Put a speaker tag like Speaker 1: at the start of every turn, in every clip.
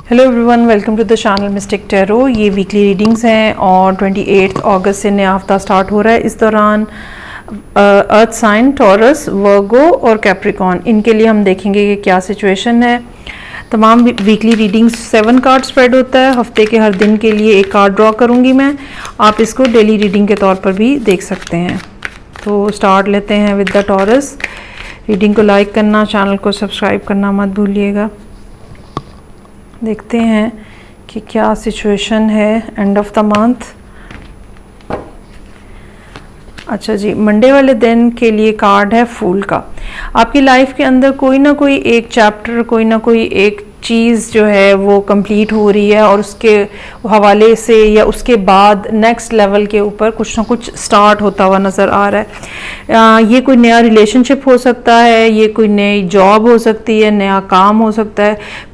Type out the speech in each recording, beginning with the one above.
Speaker 1: Hello everyone, welcome to the channel Mystic Tarot. ये weekly readings हैं और 28 अगस्त से नया हफ्ता स्टार्ट हो रहा है। इस दौरान अर्थ साइन, टॉरस, वर्गो और कैप्रिकॉन, इनके लिए हम देखेंगे कि क्या सिचुएशन है। तमाम वीकली रीडिंग्स 7 कार्ड स्प्रेड होता है। हफ्ते के हर दिन के लिए एक कार्ड ड्रॉ करूँगी मैं। आप इसको डेली रीडिंग के तौर पर भी देख सकते हैं। तो स्टार्ट लेते हैं विद द टॉरस। रीडिंग को लाइक करना, चैनल को सब्सक्राइब करना मत भूलिएगा। देखते हैं कि क्या सिचुएशन है एंड ऑफ द मंथ। अच्छा जी, मंडे वाले दिन के लिए कार्ड है फूल का। आपकी लाइफ के अंदर कोई ना कोई एक चैप्टर, कोई ना कोई एक चीज़ जो है वो कंप्लीट हो रही है और उसके हवाले से या उसके बाद नेक्स्ट लेवल के ऊपर कुछ ना कुछ स्टार्ट होता हुआ नज़र आ रहा है। ये कोई नया रिलेशनशिप हो सकता है, ये कोई नई जॉब हो सकती है, नया काम हो सकता है,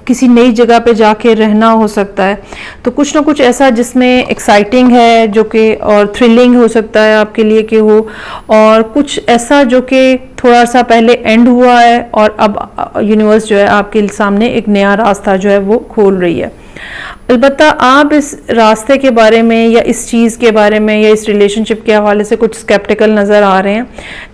Speaker 1: किसी नई जगह पे जाके रहना हो सकता है। तो कुछ ना कुछ ऐसा जिसमें एक्साइटिंग है जो कि और थ्रिलिंग हो सकता है आपके लिए कि हो, और कुछ ऐसा जो कि थोड़ा सा पहले एंड हुआ है और अब यूनिवर्स जो है आपके सामने एक नया रास्ता जो है वो खोल रही है। अलबत्ता आप इस रास्ते के बारे में या इस चीज़ के बारे में या इस रिलेशनशिप के हवाले से कुछ स्केप्टिकल नज़र आ रहे हैं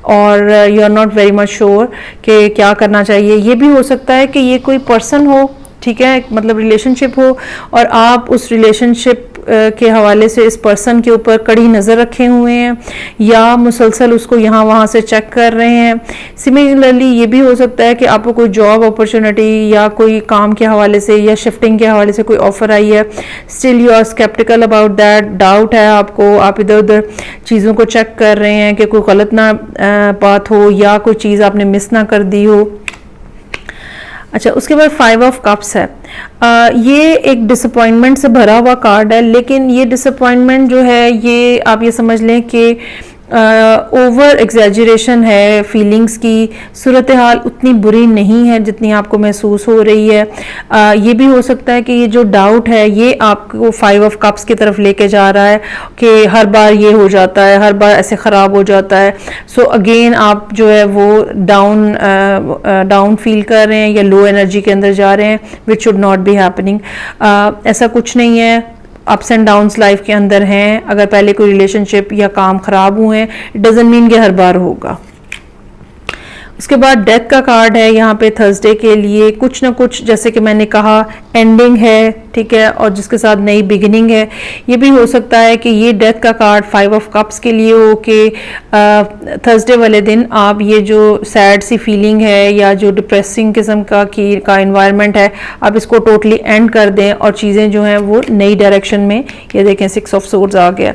Speaker 1: और you are not very much sure कि क्या करना चाहिए। ये भी हो सकता है कि ये कोई पर्सन हो, ठीक है, मतलब रिलेशनशिप हो और आप उस रिलेशनशिप के हवाले से इस पर्सन के ऊपर कड़ी नज़र रखे हुए हैं या मुसलसल उसको यहाँ वहाँ से चेक कर रहे हैं। सिमिलरली ये भी हो सकता है कि आपको कोई जॉब अपॉर्चुनिटी या कोई काम के हवाले से या शिफ्टिंग के हवाले से कोई ऑफ़र आई है, still you are sceptical about that, doubt है आपको, आप इधर उधर चीज़ों को चेक कर रहे हैं कि कोई गलत ना बात हो या कोई चीज़ आपने मिस ना कर दी हो। अच्छा, उसके बाद 5 ऑफ कप्स है। ये एक डिसअपॉइंटमेंट से भरा हुआ कार्ड है, लेकिन ये डिसअपॉइंटमेंट जो है ये आप ये समझ लें कि ओवर एग्जैजरेशन है। फीलिंग्स की सूरत हाल उतनी बुरी नहीं है जितनी आपको महसूस हो रही है। ये भी हो सकता है कि ये जो डाउट है ये आपको 5 ऑफ कप्स की तरफ लेके जा रहा है कि हर बार ये हो जाता है, हर बार ऐसे ख़राब हो जाता है। सो अगेन आप जो है वो डाउन फील कर रहे हैं या लो एनर्जी के अंदर जा रहे हैं, which should not be happening. ऐसा कुछ नहीं है। अप्स एंड डाउन्स लाइफ के अंदर हैं। अगर पहले कोई रिलेशनशिप या काम खराब हुए हैं, इट डजंट मीन कि हर बार होगा। उसके बाद डेथ का कार्ड है यहाँ पे थर्सडे के लिए। कुछ ना कुछ, जैसे कि मैंने कहा, एंडिंग है, ठीक है, और जिसके साथ नई बिगिनिंग है। ये भी हो सकता है कि ये डेथ का कार्ड 5 ऑफ कप्स के लिए हो कि थर्सडे वाले दिन आप ये जो सैड सी फीलिंग है या जो डिप्रेसिंग किस्म का एनवायरनमेंट है, आप इसको टोटली एंड कर दें और चीज़ें जो हैं वो नई डायरेक्शन में, ये देखें 6 ऑफ सोर्ड्स आ गया,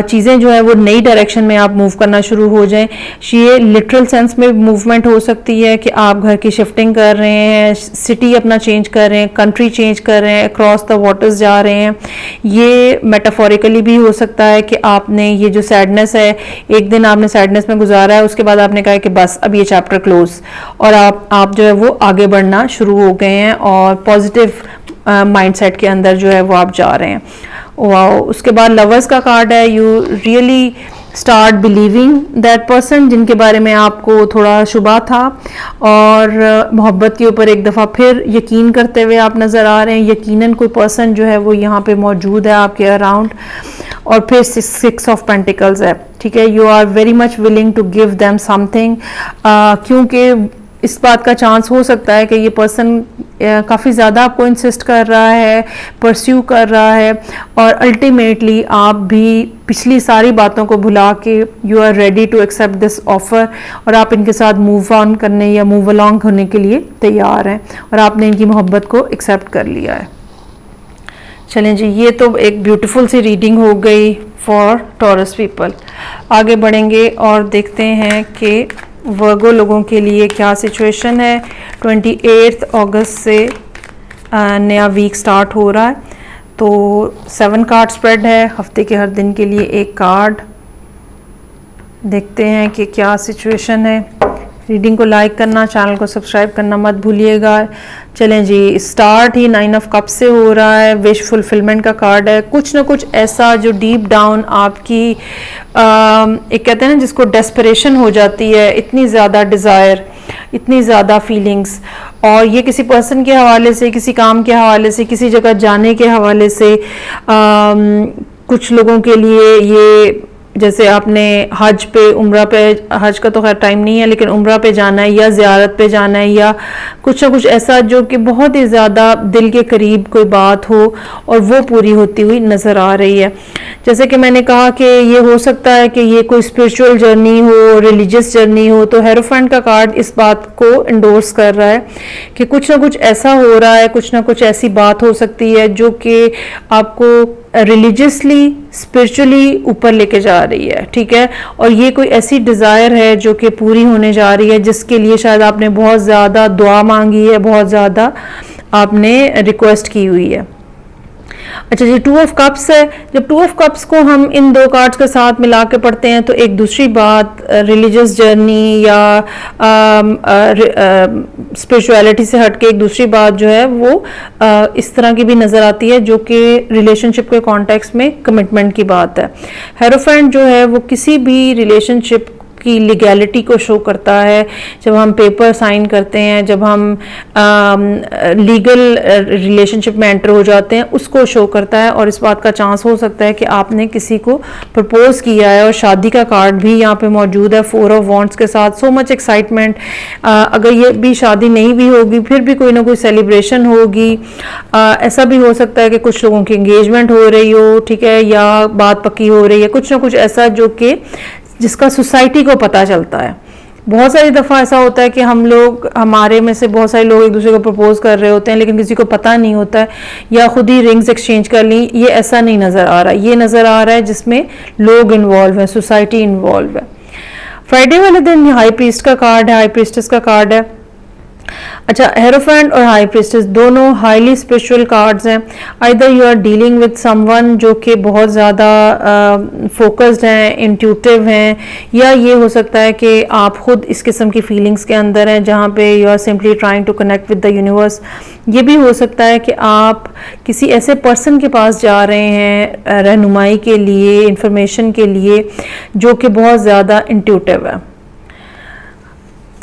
Speaker 1: चीज़ें जो हैं वो नई डायरेक्शन में आप मूव करना शुरू हो जाएं। ये लिटरल सेंस में मूवमेंट हो सकती है कि आप घर की शिफ्टिंग कर रहे हैं, सिटी अपना चेंज कर रहे हैं, कंट्री चेंज कर रहे हैं, अक्रॉस द वाटर्स जा रहे हैं। ये मेटाफोरिकली भी हो सकता है कि आपने ये जो सैडनेस है, एक दिन आपने सैडनेस में गुजारा है, उसके बाद आपने कहा कि बस अब ये चैप्टर क्लोज, और आप जो है वो आगे बढ़ना शुरू हो गए हैं और पॉजिटिव माइंडसेट के अंदर जो है वो आप जा रहे हैं। वाओ। उसके बाद लवर्स का कार्ड है। You really start believing that person जिनके बारे में आपको थोड़ा शुबा था, और मोहब्बत के ऊपर एक दफ़ा फिर यकीन करते हुए आप नज़र आ रहे हैं। यकीनन कोई पर्सन जो है वो यहाँ पे मौजूद है आपके अराउंड। और फिर 6 ऑफ पेंटिकल्स है, ठीक है। You are very much willing to give them something, क्योंकि इस बात का चांस हो सकता है कि ये पर्सन काफ़ी ज़्यादा आपको इंसिस्ट कर रहा है, परस्यू कर रहा है, और अल्टीमेटली आप भी पिछली सारी बातों को भुला के you are ready to accept this offer, और आप इनके साथ मूव ऑन करने या मूव अलॉन्ग होने के लिए तैयार हैं और आपने इनकी मोहब्बत को एक्सेप्ट कर लिया है। चलें जी, ये तो एक ब्यूटीफुल सी रीडिंग हो गई फॉर टॉरस पीपल। आगे बढ़ेंगे और देखते हैं कि वर्गो लोगों के लिए क्या सिचुएशन है। 28 अगस्त से नया वीक स्टार्ट हो रहा है। तो 7 कार्ड स्प्रेड है। हफ्ते के हर दिन के लिए एक कार्ड। देखते हैं कि क्या सिचुएशन है। रीडिंग को लाइक करना, चैनल को सब्सक्राइब करना मत भूलिएगा। चलें जी, स्टार्ट ही 9 ऑफ कप से हो रहा है। विश फुलफिलमेंट का कार्ड है। कुछ ना कुछ ऐसा जो डीप डाउन आपकी एक कहते हैं ना जिसको डेस्परेशन हो जाती है, इतनी ज़्यादा डिज़ायर, इतनी ज़्यादा फीलिंग्स, और ये किसी पर्सन के हवाले से, किसी काम के हवाले से, किसी जगह जाने के हवाले से, कुछ लोगों के लिए ये जैसे आपने हज पे, उम्रा पे, हज का तो खैर टाइम नहीं है, लेकिन उम्रा पे जाना है या ज़ियारत पे जाना है या कुछ ना कुछ ऐसा जो कि बहुत ही ज़्यादा दिल के करीब कोई बात हो और वो पूरी होती हुई नज़र आ रही है। जैसे कि मैंने कहा कि ये हो सकता है कि ये कोई स्पिरिचुअल जर्नी हो, रिलीजियस जर्नी हो, तो हेरोफेंट का कार्ड इस बात को इंडोर्स कर रहा है कि कुछ ना कुछ ऐसा हो रहा है, कुछ ना कुछ ऐसी बात हो सकती है जो कि आपको रिलीजियसली, स्पिरिचुअली ऊपर लेके जा रही है, ठीक है। और ये कोई ऐसी डिज़ायर है जो कि पूरी होने जा रही है, जिसके लिए शायद आपने बहुत ज़्यादा दुआ मांगी है, बहुत ज़्यादा आपने रिक्वेस्ट की हुई है। अच्छा जी, 2 ऑफ कप्स है। जब 2 ऑफ कप्स को हम इन 2 कार्ड्स के साथ मिला के पढ़ते हैं तो एक दूसरी बात रिलीजियस जर्नी या स्पिरिचुअलिटी से हटके एक दूसरी बात जो है वो इस तरह की भी नज़र आती है, जो कि रिलेशनशिप के कॉन्टेक्स्ट में कमिटमेंट की बात है। हेरोफेंट जो है वो किसी भी रिलेशनशिप की लीगैलिटी को शो करता है। जब हम पेपर साइन करते हैं, जब हम लीगल रिलेशनशिप में एंटर हो जाते हैं, उसको शो करता है। और इस बात का चांस हो सकता है कि आपने किसी को प्रपोज किया है, और शादी का कार्ड भी यहाँ पे मौजूद है 4 ऑफ वॉन्ड्स के साथ। So much excitement. अगर ये भी शादी नहीं भी होगी, फिर भी कोई ना कोई सेलिब्रेशन होगी। ऐसा भी हो सकता है कि कुछ लोगों की एंगेजमेंट हो रही हो, ठीक है, या बात पक्की हो रही है, कुछ ना कुछ ऐसा जो कि जिसका सोसाइटी को पता चलता है। बहुत सारी दफ़ा ऐसा होता है कि हम लोग, हमारे में से बहुत सारे लोग एक दूसरे को प्रपोज कर रहे होते हैं, लेकिन किसी को पता नहीं होता है, या खुद ही रिंग्स एक्सचेंज कर ली। ये ऐसा नहीं नज़र आ रहा, ये नज़र आ रहा है जिसमें लोग इन्वॉल्व हैं, सोसाइटी इन्वॉल्व है। फ्राइडे वाले दिन हाई प्रीस्ट का कार्ड है, हाई प्रीस्टेस का कार्ड है। अच्छा, हेरोफेंट और हाई प्रीस्टेस दोनों हाईली स्पिरिचुअल कार्ड्स हैं। Either you are dealing with someone जो कि बहुत ज़्यादा फोकस्ड हैं, इंट्यूटिव हैं, या ये हो सकता है कि आप खुद इस किस्म की फीलिंग्स के अंदर हैं जहाँ पे you are simply trying to connect with the universe. ये भी हो सकता है कि आप किसी ऐसे पर्सन के पास जा रहे हैं रहनुमाई के लिए, इंफॉर्मेशन के लिए, जो कि बहुत ज़्यादा इंट्यूटिव है।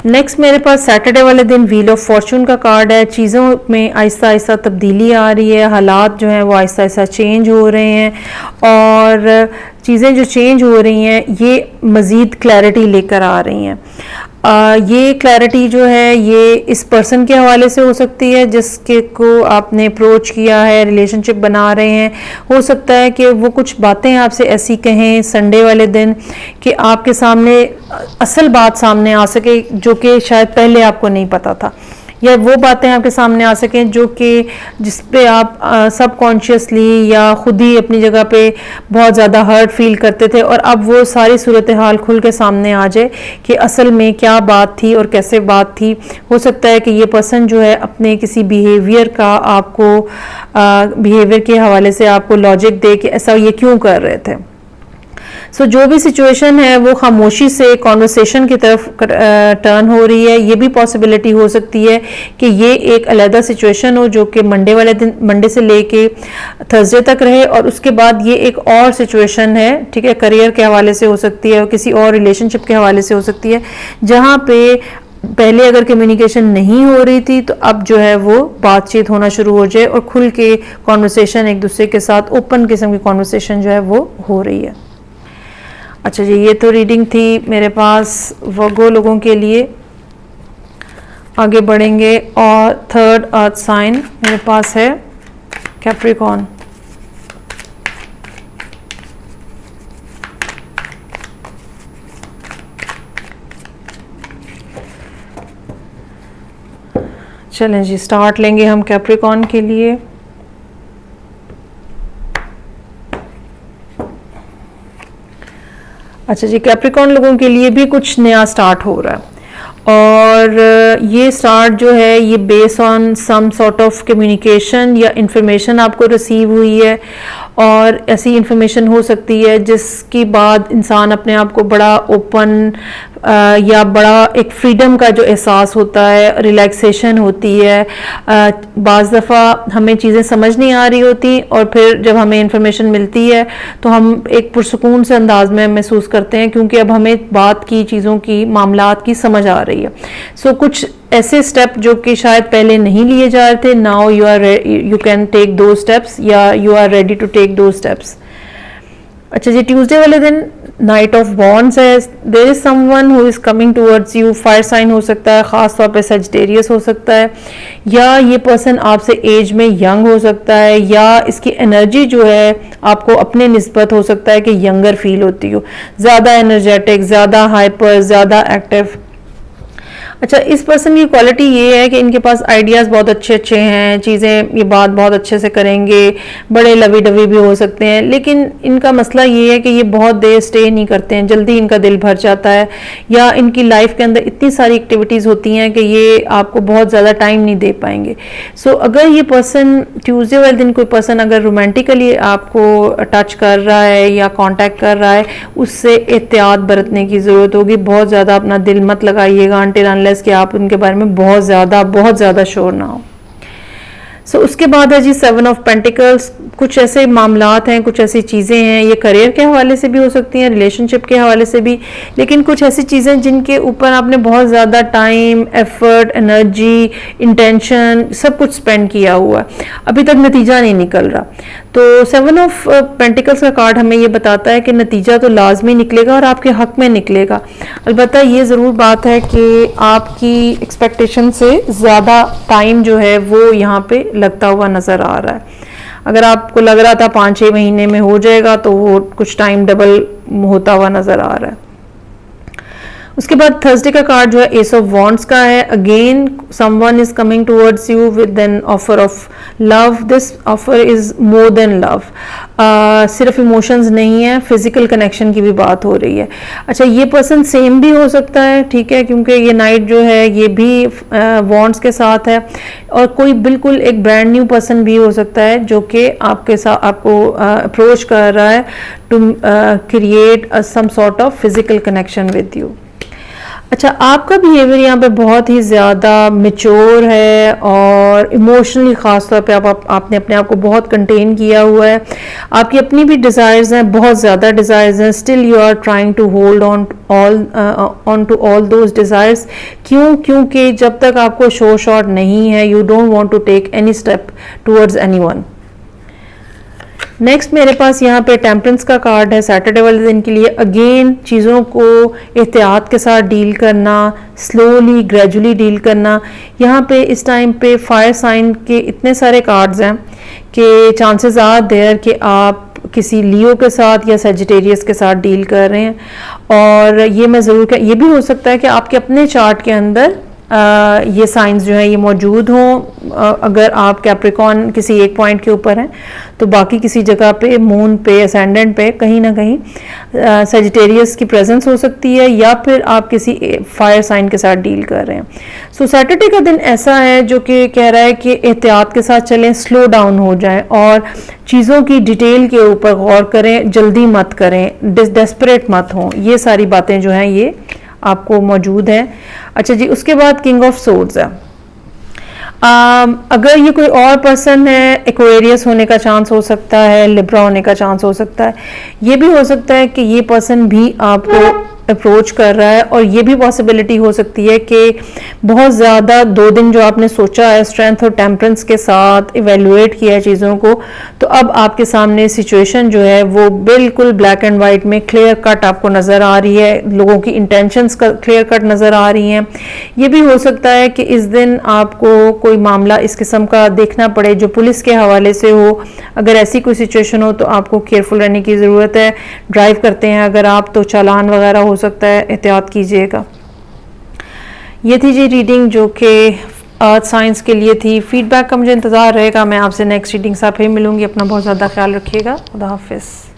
Speaker 1: नेक्स्ट मेरे पास सैटरडे वाले दिन व्हील ऑफ फॉर्चून का कार्ड है। चीज़ों में आहिस्ता आहिस्ता तब्दीली आ रही है, हालात जो हैं वो आहिस्ता आहिस्ता चेंज हो रहे हैं, और चीज़ें जो चेंज हो रही हैं ये मज़ीद क्लैरिटी लेकर आ रही हैं। ये क्लैरिटी जो है ये इस पर्सन के हवाले से हो सकती है जिसके को आपने अप्रोच किया है, रिलेशनशिप बना रहे हैं। हो सकता है कि वो कुछ बातें आपसे ऐसी कहें संडे वाले दिन कि आपके सामने असल बात सामने आ सके जो कि शायद पहले आपको नहीं पता था, या वो बातें आपके सामने आ सकें जो कि जिस पे आप सबकॉन्शियसली या खुद ही अपनी जगह पे बहुत ज़्यादा हर्ट फील करते थे, और अब वो सारी सूरत हाल खुल के सामने आ जाए कि असल में क्या बात थी और कैसे बात थी। हो सकता है कि ये पर्सन जो है अपने किसी बिहेवियर का आपको बिहेवियर के हवाले से आपको लॉजिक दे कि ऐसा ये क्यों कर रहे थे। सो जो भी सिचुएशन है वो खामोशी से कॉन्वर्सेशन की तरफ टर्न हो रही है। ये भी पॉसिबिलिटी हो सकती है कि ये एक अलग सिचुएशन हो जो कि मंडे वाले दिन, मंडे से लेके थर्सडे तक रहे, और उसके बाद ये एक और सिचुएशन है, ठीक है, करियर के हवाले से हो सकती है और किसी और रिलेशनशिप के हवाले से हो सकती है, जहाँ पे पहले अगर कम्युनिकेशन नहीं हो रही थी तो अब जो है वो बातचीत होना शुरू हो जाए और खुल के कॉन्वर्सेशन एक दूसरे के साथ, ओपन किस्म की कॉन्वर्सेशन जो है वो हो रही है। अच्छा जी, ये तो रीडिंग थी मेरे पास वर्गो लोगों के लिए। आगे बढ़ेंगे, और थर्ड अर्थ साइन मेरे पास है कैप्रिकॉर्न। चलें जी, स्टार्ट लेंगे हम कैप्रिकॉर्न के लिए। अच्छा जी, कैप्रिकॉर्न लोगों के लिए भी कुछ नया स्टार्ट हो रहा है, और ये स्टार्ट जो है ये base on some sort of communication या इंफॉर्मेशन आपको रिसीव हुई है, और ऐसी इंफॉर्मेशन हो सकती है जिसके बाद इंसान अपने आप को बड़ा ओपन या बड़ा एक फ्रीडम का जो एहसास होता है, रिलैक्सेशन होती है। बाज़ दफ़ा हमें चीज़ें समझ नहीं आ रही होती और फिर जब हमें इंफॉर्मेशन मिलती है तो हम एक पुरसुकून से अंदाज में महसूस करते हैं, क्योंकि अब हमें बात की, चीज़ों की, मामलात की समझ आ रही है। सो कुछ ऐसे स्टेप जो कि शायद पहले नहीं लिए जा रहे थे, नाउ यू कैन टेक दो स्टेप्स, या you are ready to take दो स्टेप्स। अच्छा जी, ट्यूसडे वाले दिन नाइट ऑफ वॉन्ड्स है। There is someone who is coming towards you. Fire sign हो सकता है, खास तौर पे सजिटेरियस हो सकता है, या ये पर्सन आपसे एज में यंग हो सकता है, या इसकी एनर्जी जो है आपको अपने निस्बत हो सकता है कि यंगर फील होती हो, ज़्यादा एनर्जेटिक, ज़्यादा हाइपर, ज़्यादा एक्टिव। अच्छा, इस पर्सन की क्वालिटी ये है कि इनके पास आइडियाज़ बहुत अच्छे अच्छे हैं, चीज़ें ये बात बहुत अच्छे से करेंगे, बड़े लवी डवी भी हो सकते हैं, लेकिन इनका मसला ये है कि ये बहुत देर स्टे नहीं करते हैं, जल्दी इनका दिल भर जाता है, या इनकी लाइफ के अंदर इतनी सारी एक्टिविटीज़ होती हैं कि ये आपको बहुत ज़्यादा टाइम नहीं दे पाएंगे। सो अगर ये पर्सन ट्यूसडे वाले दिन कोई पर्सन अगर रोमांटिकली आपको टच कर रहा है या कॉन्टैक्ट कर रहा है, उससे एहतियात बरतने की ज़रूरत होगी। बहुत ज़्यादा अपना दिल मत लगाइएगा अनटिल अनलेस कि आप उनके बारे में बहुत ज़्यादा श्योर ना हो। सो उसके बाद है जी 7 ऑफ पेंटिकल्स। कुछ ऐसे मामलात हैं, कुछ ऐसी चीज़ें हैं, ये करियर के हवाले से भी हो सकती हैं, रिलेशनशिप के हवाले से भी, लेकिन कुछ ऐसी चीज़ें जिनके ऊपर आपने बहुत ज़्यादा टाइम, एफर्ट, एनर्जी, इंटेंशन सब कुछ स्पेंड किया हुआ है, अभी तक नतीजा नहीं निकल रहा। तो 7 ऑफ पेंटिकल्स का कार्ड हमें ये बताता है कि नतीजा तो लाजमी निकलेगा और आपके हक में निकलेगा। अलबत्ता ये ज़रूर बात है कि आपकी एक्सपेक्टेशन से ज़्यादा टाइम जो है वो यहाँ पे लगता हुआ नज़र आ रहा है। अगर आपको लग रहा था 5-6 महीने में हो जाएगा, तो वो कुछ टाइम डबल होता हुआ नज़र आ रहा है। उसके बाद थर्सडे का कार्ड जो है एस ऑफ वॉन्ड्स का है। Again someone is coming towards you with an offer of love. This offer is more than love. सिर्फ इमोशंस नहीं है, फिजिकल कनेक्शन की भी बात हो रही है। अच्छा, ये पर्सन सेम भी हो सकता है, ठीक है, क्योंकि ये नाइट जो है ये भी वॉन्ड्स के साथ है, और कोई बिल्कुल एक ब्रांड न्यू पर्सन भी हो सकता है जो कि आपके साथ आपको अप्रोच कर रहा है to create some sort of physical connection with you. अच्छा, आपका बिहेवियर यहाँ पे बहुत ही ज़्यादा मैच्योर है और इमोशनली ख़ास तौर पे आपने अपने आप को बहुत कंटेन किया हुआ है। आपकी अपनी भी डिज़ायर्स हैं, बहुत ज़्यादा डिज़ायर्स हैं, still you are trying to hold on to all those desires. क्योंकि जब तक आपको शो शॉर्ट नहीं है, you don't want to take any step towards anyone. Next मेरे पास यहाँ पे टेम्परेंस का कार्ड है सैटरडे वाले दिन के लिए। अगेन चीज़ों को एहतियात के साथ डील करना, स्लोली ग्रेजुअली डील करना। यहाँ पे इस टाइम पे फायर साइन के इतने सारे कार्ड्स हैं कि चांसेस आर देयर कि आप किसी लियो के साथ या सेजिटेरियस के साथ डील कर रहे हैं, और ये मैं ज़रूर ये भी हो सकता है कि आपके अपने चार्ट के अंदर ये साइंस जो है ये मौजूद हों। अगर आप कैप्रिकॉन किसी एक पॉइंट के ऊपर हैं तो बाकी किसी जगह पे, मून पे, असेंडेंट पे कहीं ना कहीं सेजिटेरियस की प्रेजेंस हो सकती है, या फिर आप किसी फायर साइन के साथ डील कर रहे हैं। सो सैटरडे का दिन ऐसा है जो कि कह रहा है कि एहतियात के साथ चलें, स्लो डाउन हो जाएं और चीज़ों की डिटेल के ऊपर गौर करें, जल्दी मत करें, डेस्परेट मत हों। ये सारी बातें जो हैं ये आपको मौजूद है। अच्छा जी, उसके बाद किंग ऑफ सोर्ड्स है। अगर ये कोई और पर्सन है, एक्वेरियस होने का चांस हो सकता है, लिब्रा होने का चांस हो सकता है। ये भी हो सकता है कि ये पर्सन भी आपको अप्रोच कर रहा है, और ये भी पॉसिबिलिटी हो सकती है कि बहुत ज़्यादा 2 दिन जो आपने सोचा है स्ट्रेंथ और टेम्परेंस के साथ इवेलुएट किया है चीज़ों को, तो अब आपके सामने सिचुएशन जो है वो बिल्कुल ब्लैक एंड वाइट में क्लियर कट आपको नज़र आ रही है, लोगों की इंटेंशंस क्लियर कट नज़र आ रही हैं। ये भी हो सकता है कि इस दिन आपको कोई मामला इस किस्म का देखना पड़े जो पुलिस के हवाले से हो। अगर ऐसी कोई सिचुएशन हो तो आपको केयरफुल रहने की ज़रूरत है। ड्राइव करते हैं अगर आप, तो चालान वगैरह हो सकता है, एहतियात कीजिएगा। ये थी जी रीडिंग जो कि अर्थ साइंस के लिए थी। फीडबैक का मुझे इंतज़ार रहेगा। मैं आपसे नेक्स्ट रीडिंग से फिर मिलूंगी। अपना बहुत ज़्यादा ख्याल रखिएगा। खुदा हाफिज़।